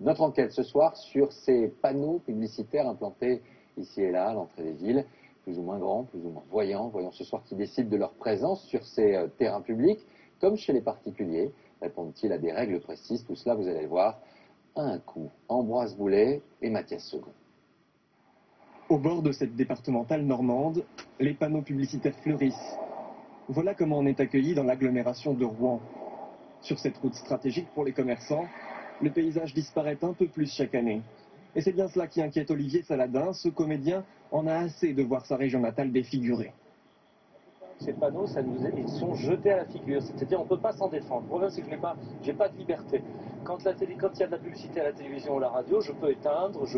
Notre enquête ce soir sur ces panneaux publicitaires implantés ici et là à l'entrée des villes, plus ou moins grands, plus ou moins voyants. Voyons ce soir qui décident de leur présence sur ces terrains publics, comme chez les particuliers. Répondent-ils à des règles précises? Tout cela, vous allez le voir, à un coup. Ambroise Boulet et Mathias Second. Au bord de cette départementale normande, les panneaux publicitaires fleurissent. Voilà comment on est accueilli dans l'agglomération de Rouen. Sur cette route stratégique pour les commerçants, le paysage disparaît un peu plus chaque année. Et c'est bien cela qui inquiète Olivier Saladin. Ce comédien en a assez de voir sa région natale défigurée. Ces panneaux, ils sont jetés à la figure, c'est-à-dire on ne peut pas s'en défendre. Le problème, c'est que je n'ai pas de liberté. Quand il y a de la publicité à la télévision ou à la radio, je peux éteindre, je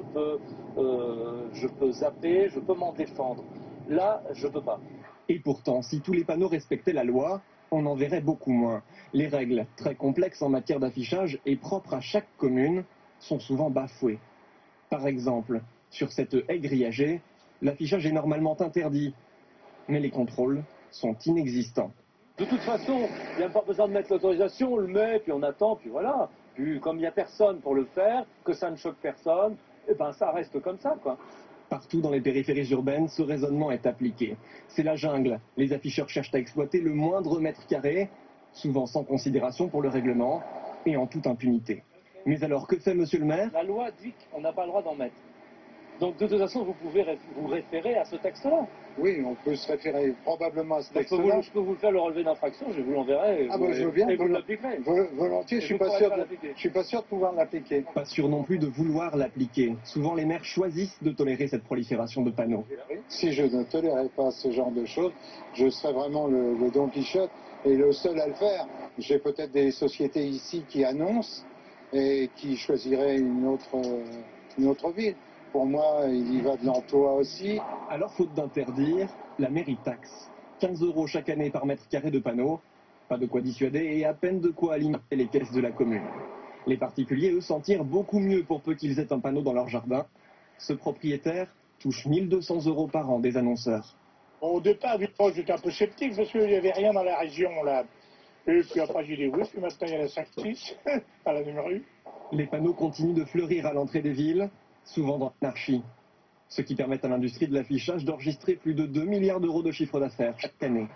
peux zapper, je peux m'en défendre. Là, je ne peux pas. Et pourtant, si tous les panneaux respectaient la loi, on en verrait beaucoup moins. Les règles, très complexes en matière d'affichage et propres à chaque commune, sont souvent bafouées. Par exemple, sur cette haie grillagée, l'affichage est normalement interdit, mais les contrôles sont inexistants. De toute façon, il n'y a pas besoin de mettre l'autorisation, on le met, puis on attend, puis voilà. Puis comme il n'y a personne pour le faire, que ça ne choque personne, et ben ça reste comme ça, quoi. Partout dans les périphéries urbaines, ce raisonnement est appliqué. C'est la jungle. Les afficheurs cherchent à exploiter le moindre mètre carré, souvent sans considération pour le règlement et en toute impunité. Mais alors, que fait monsieur le maire? La loi dit qu'on n'a pas le droit d'en mettre. Donc de toute façon, vous pouvez vous référer à ce texte-là. Oui, on peut se référer probablement à ce texte-là. Je peux vous faire le relevé d'infraction, je vous l'enverrai. Je veux bien. Et vous l'appliquerez. Volontiers, je suis pas sûr de pouvoir l'appliquer. Pas sûr non plus de vouloir l'appliquer. Souvent, les maires choisissent de tolérer cette prolifération de panneaux. Si je ne tolérais pas ce genre de choses, je serais vraiment le Don Quichotte et le seul à le faire. J'ai peut-être des sociétés ici qui annoncent et qui choisiraient une autre ville. Pour moi, il y va de l'emploi aussi. Alors, faute d'interdire, la mairie taxe. 15 € chaque année par mètre carré de panneaux. Pas de quoi dissuader et à peine de quoi alimenter les caisses de la commune. Les particuliers, eux, s'en tirent beaucoup mieux pour peu qu'ils aient un panneau dans leur jardin. Ce propriétaire touche 1 200 € par an des annonceurs. Au départ, j'étais un peu sceptique parce qu'il n'y avait rien dans la région, là. Et puis après, j'ai dit oui, puis maintenant, il y en a 5-6 à la même rue. Les panneaux continuent de fleurir à l'entrée des villes, souvent dans l'anarchie. Ce qui permet à l'industrie de l'affichage d'enregistrer plus de 2 milliards € de chiffre d'affaires chaque année.